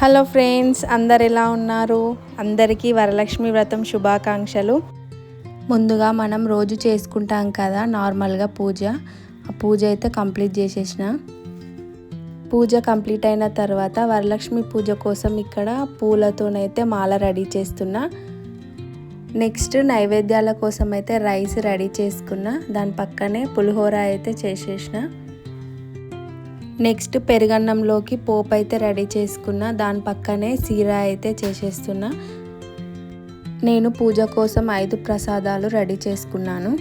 Hello friends, అందరు ఎలా ఉన్నారు? అందరికీ వరలక్ష్మి వ్రతం శుభాకాంక్షలు. ముందుగా మనం రోజు చేసుకుంటాం కదా నార్మల్గా పూజ, ఆ పూజ అయితే కంప్లీట్ చేసేసిన. పూజ కంప్లీట్ అయిన తర్వాత వరలక్ష్మి పూజ కోసం ఇక్కడ పూలతోనైతే మాల రెడీ చేస్తున్నా. నెక్స్ట్ నైవేద్యాల కోసం అయితే రైస్ రెడీ చేసుకున్నా. దాని పక్కనే పులిహోర అయితే చేసేసిన. నెక్స్ట్ పెరుగన్నంలోకి పోపు అయితే రెడీ చేసుకున్నా. దాని పక్కనే సీర అయితే చేసేస్తున్నా. నేను పూజ కోసం 5 ప్రసాదాలు రెడీ చేసుకున్నాను.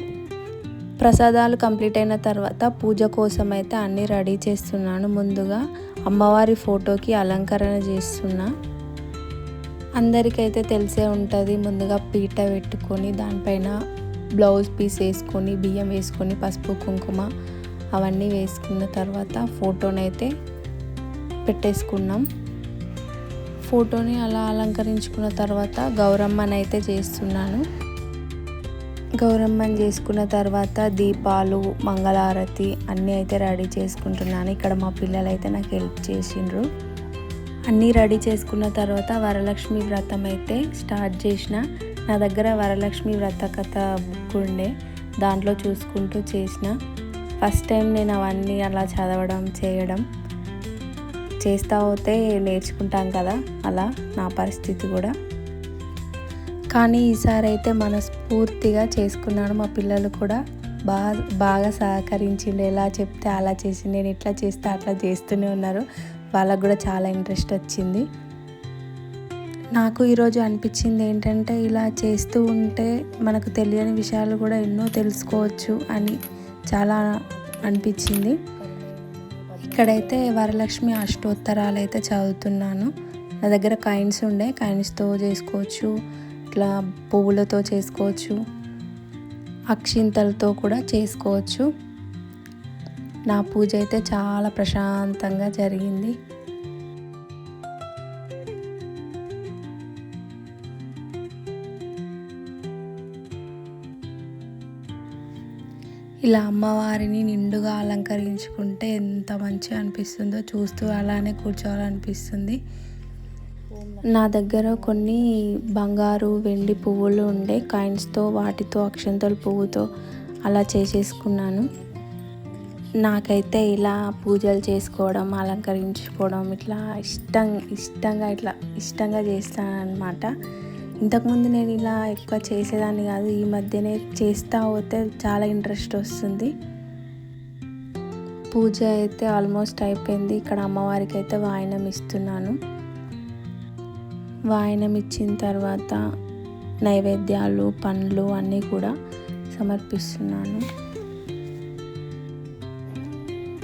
ప్రసాదాలు కంప్లీట్ అయిన తర్వాత పూజ కోసం అయితే అన్నీ రెడీ చేస్తున్నాను. ముందుగా అమ్మవారి ఫోటోకి అలంకరణ చేస్తున్నా. అందరికైతే తెలిసే ఉంటుంది, ముందుగా పీట పెట్టుకొని దానిపైన బ్లౌజ్ పీస్ వేసుకొని బియ్యం వేసుకొని పసుపు కుంకుమ అవన్నీ వేసుకున్న తర్వాత ఫోటోనైతే పెట్టేసుకున్నాం. ఫోటోని అలా అలంకరించుకున్న తర్వాత గౌరమ్మని అయితే చేస్తున్నాను. గౌరమ్మని చేసుకున్న తర్వాత దీపాలు, మంగళారతి అన్నీ అయితే రెడీ చేసుకుంటున్నాను. ఇక్కడ మా పిల్లలు అయితే నాకు హెల్ప్ చేసిండ్రు. అన్నీ రెడీ చేసుకున్న తర్వాత వరలక్ష్మి వ్రతం అయితే స్టార్ట్ చేసిన. నా దగ్గర వరలక్ష్మి వ్రత కథ బుక్ ఉండే, దాంట్లో చూసుకుంటూ చేసిన. ఫస్ట్ టైం నేను అవన్నీ అలా చదవడం చేయడం చేస్తూ పోతే నేర్చుకుంటాం కదా, అలా నా పరిస్థితి కూడా. కానీ ఈసారి అయితే మనస్ఫూర్తిగా చేసుకున్నాను. మా పిల్లలు కూడా బాగా సహకరించిండు. ఎలా చెప్తే అలా చేసి, నేను ఇట్లా చేస్తే అట్లా చేస్తూనే ఉన్నారు. వాళ్ళకు కూడా చాలా ఇంట్రెస్ట్ వచ్చింది. నాకు ఈరోజు అనిపించింది ఏంటంటే, ఇలా చేస్తూ ఉంటే మనకు తెలియని విషయాలు కూడా ఎన్నో తెలుసుకోవచ్చు అని చాలా అనిపించింది. ఇక్కడైతే వరలక్ష్మి అష్టోత్తరాలు అయితే చదువుతున్నాను. నా దగ్గర కాయిన్స్ ఉండే, కాయిన్స్తో చేసుకోవచ్చు, ఇట్లా పువ్వులతో చేసుకోవచ్చు, అక్షింతలతో కూడా చేసుకోవచ్చు. నా పూజ అయితే చాలా ప్రశాంతంగా జరిగింది. ఇలా అమ్మవారిని నిండుగా అలంకరించుకుంటే ఎంత మంచిగా అనిపిస్తుందో, చూస్తూ అలానే కూర్చోవాలనిపిస్తుంది. నా దగ్గర కొన్ని బంగారు వెండి పువ్వులు ఉండే, కాయిన్స్తో వాటితో అక్షంతల పువ్వుతో అలా చేసేసుకున్నాను. నాకైతే ఇలా పూజలు చేసుకోవడం, అలంకరించుకోవడం ఇట్లా ఇష్టంగా చేస్తాను అన్నమాట. ఇంతకుముందు నేను ఇలా ఎక్కువ చేసేదాన్ని కాదు, ఈ మధ్యనే చేస్తూ పోతే చాలా ఇంట్రెస్ట్ వస్తుంది. పూజ అయితే ఆల్మోస్ట్ అయిపోయింది. ఇక్కడ అమ్మవారికి అయితే వాయనం ఇస్తున్నాను. వాయనం ఇచ్చిన తర్వాత నైవేద్యాలు, పండ్లు అన్నీ కూడా సమర్పిస్తున్నాను.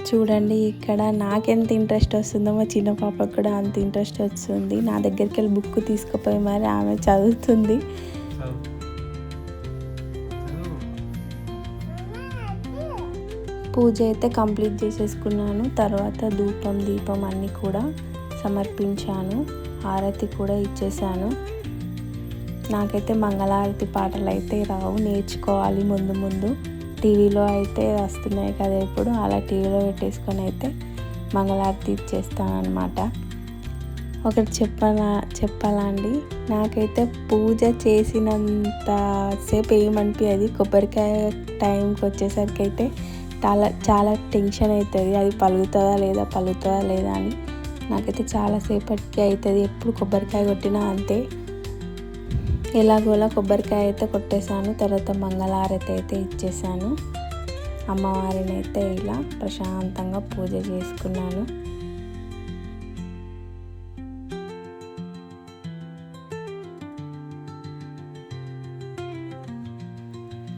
చూడండి, ఇక్కడ నాకెంత ఇంట్రెస్ట్ వస్తుందో మా చిన్న పాపకు కూడా అంత ఇంట్రెస్ట్ వస్తుంది. నా దగ్గరికి వెళ్ళి బుక్ తీసుకుపోయి మరి ఆమె చదువుతుంది. పూజ అయితే కంప్లీట్ చేసేసుకున్నాను. తర్వాత దీపం అన్నీ కూడా సమర్పించాను. హారతి కూడా ఇచ్చేసాను. నాకైతే మంగళారతి పాటలు అయితే రావు, నేర్చుకోవాలి ముందు. టీవీలో అయితే వస్తున్నాయి కదా ఇప్పుడు, అలా టీవీలో పెట్టేసుకొని అయితే మంగళారతి ఇచ్చేస్తాను అనమాట. ఒకటి చెప్పాలండి, నాకైతే పూజ చేసినంతసేపు ఏమనిపించదు. కొబ్బరికాయ టైంకి వచ్చేసరికి అయితే చాలా టెన్షన్ అవుతుంది. అది పలుగుతుందా లేదా అని. నాకైతే చాలాసేపటికి అవుతుంది. ఎప్పుడు కొబ్బరికాయ కొట్టినా అంతే. ఎలాగోలా కొబ్బరికాయ అయితే కొట్టేశాను. తర్వాత మంగళారతి అయితే ఇచ్చేసాను. అమ్మవారిని అయితే ఇలా ప్రశాంతంగా పూజ చేసుకున్నాను.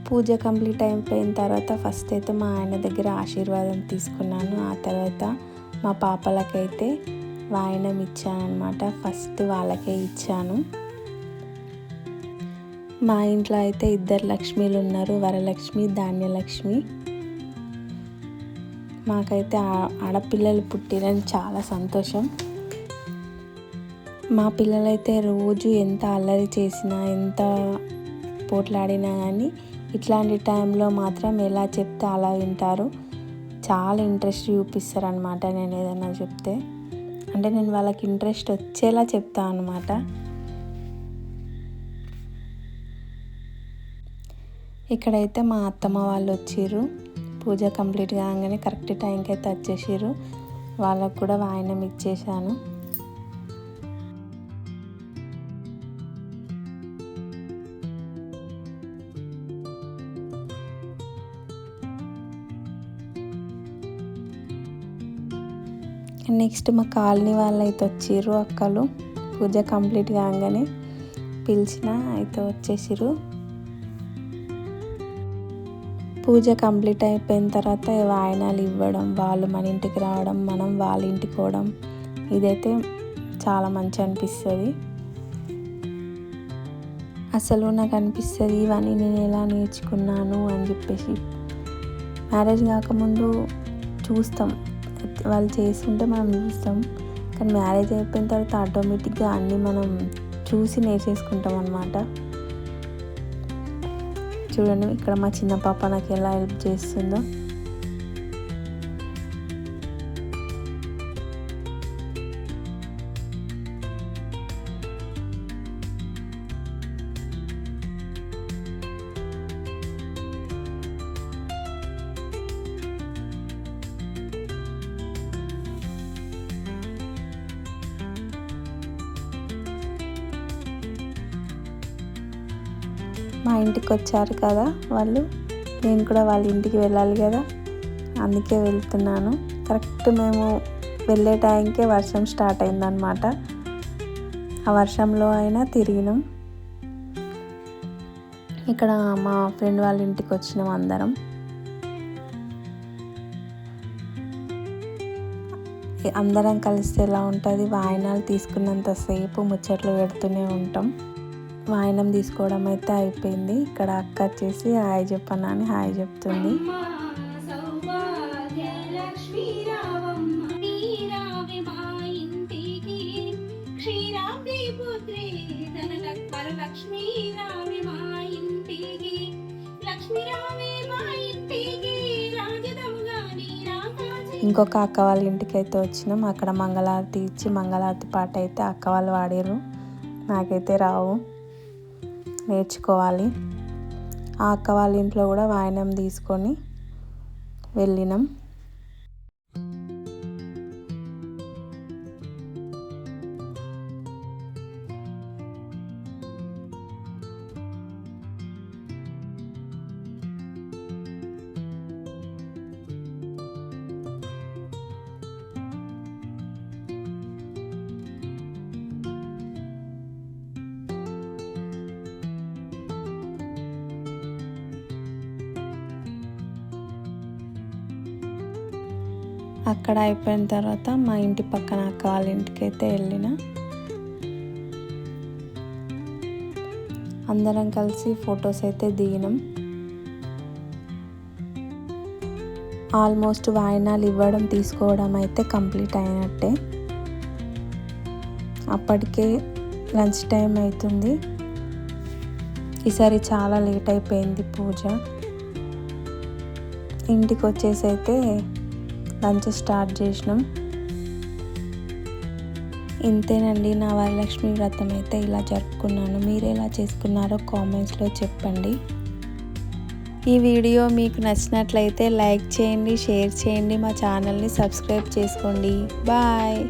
పూజ కంప్లీట్ అయిపోయిన తర్వాత ఫస్ట్ అయితే మా ఆయన దగ్గర ఆశీర్వాదం తీసుకున్నాను. ఆ తర్వాత మా పాపలకైతే వాయనం ఇచ్చాను అనమాట. ఫస్ట్ వాళ్ళకే ఇచ్చాను. మా ఇంట్లో అయితే 2 లక్ష్మీలు ఉన్నారు, వరలక్ష్మి, ధాన్యలక్ష్మి. మాకైతే ఆడపిల్లలు పుట్టిరని చాలా సంతోషం. మా పిల్లలైతే రోజు ఎంత అల్లరి చేసినా, ఎంత పోట్లాడినా కానీ ఇట్లాంటి టైంలో మాత్రం ఎలా చెప్తే అలా వింటారు. చాలా ఇంట్రెస్ట్ చూపిస్తారు అన్నమాట నేను ఏదైనా చెప్తే. అంటే నేను వాళ్ళకి ఇంట్రెస్ట్ వచ్చేలా చెప్తాను అన్నమాట. ఇక్కడైతే మా అత్తమ్మ వాళ్ళు వచ్చిర్రు. పూజ కంప్లీట్ కాగానే కరెక్ట్ టైంకి అయితే వచ్చేసారు. వాళ్ళకు కూడా వాయనం ఇచ్చేసాను. నెక్స్ట్ మా కాలనీ వాళ్ళు అయితే వచ్చిర్రు అక్కలు. పూజ కంప్లీట్ కాగానే పిలిచిన అయితే వచ్చేసారు. పూజ కంప్లీట్ అయిపోయిన తర్వాత వాయనాలు ఇవ్వడం, వాళ్ళు మన ఇంటికి రావడం, మనం వాళ్ళ ఇంటికి పోవడం, ఇదైతే చాలా మంచి అనిపిస్తుంది. అసలు నాకు అనిపిస్తుంది ఇవన్నీ నేను ఎలా నేర్చుకున్నాను అని చెప్పేసి. మ్యారేజ్ కాకముందు చూస్తాం, వాళ్ళు చేస్తుంటే మనం చూస్తాం, కానీ మ్యారేజ్ అయిపోయిన తర్వాత ఆటోమేటిక్గా అన్నీ మనం చూసి నేర్చేసుకుంటాం అన్నమాట. చూడండి ఇక్కడ మా చిన్న పాప నాకు ఎలా హెల్ప్ చేస్తుందో. మా ఇంటికి వచ్చారు కదా వాళ్ళు, నేను కూడా వాళ్ళ ఇంటికి వెళ్ళాలి కదా, అందుకే వెళ్తున్నాను. కరెక్ట్ మేము వెళ్ళే టైంకే వర్షం స్టార్ట్ అయిందనమాట. ఆ వర్షంలో అయినా తిరిగినాం. ఇక్కడ మా ఫ్రెండ్ వాళ్ళ ఇంటికి వచ్చినాం అందరం. అందరం కలిస్తే ఎలా ఉంటుంది, వాయనాలు తీసుకున్నంతసేపు ముచ్చట్లు పెడుతూనే ఉంటాం. వాయనం తీసుకోవడం అయితే అయిపోయింది. ఇక్కడ అక్క వచ్చేసి హాయ్ చెప్పన్నా అని హాయ్ చెప్తుంది. ఇంకొక అక్క వాళ్ళ ఇంటికి అయితే వచ్చినాం. అక్కడ మంగళారతి ఇచ్చి మంగళారతి పాట అయితే అక్క వాళ్ళు వాడారు. నాకైతే రావు, నేర్చుకోవాలి. ఆ అక్క వాళ్ళ ఇంట్లో కూడా వాయనం తీసుకొని వెళ్ళినాం. అక్కడ అయిపోయిన తర్వాత మా ఇంటి పక్కన అక్క వాళ్ళ ఇంటికి అయితే వెళ్ళిన. అందరం కలిసి ఫొటోస్ అయితే దిగినాం. ఆల్మోస్ట్ వాయనాలు ఇవ్వడం తీసుకోవడం అయితే కంప్లీట్ అయినట్టే. అప్పటికే లంచ్ టైం అవుతుంది. ఈసారి చాలా లేట్ అయిపోయింది పూజ. ఇంటికి వచ్చేసి అయితే లంచ్ స్టార్ట్ చేసినాం. ఇంతేనండి, నా వరలక్ష్మి వ్రతం అయితే ఇలా జరుపుకున్నాను. మీరు ఎలా చేసుకున్నారో కామెంట్స్లో చెప్పండి. ఈ వీడియో మీకు నచ్చినట్లయితే లైక్ చేయండి, షేర్ చేయండి, మా ఛానల్ని సబ్స్క్రైబ్ చేసుకోండి. బాయ్.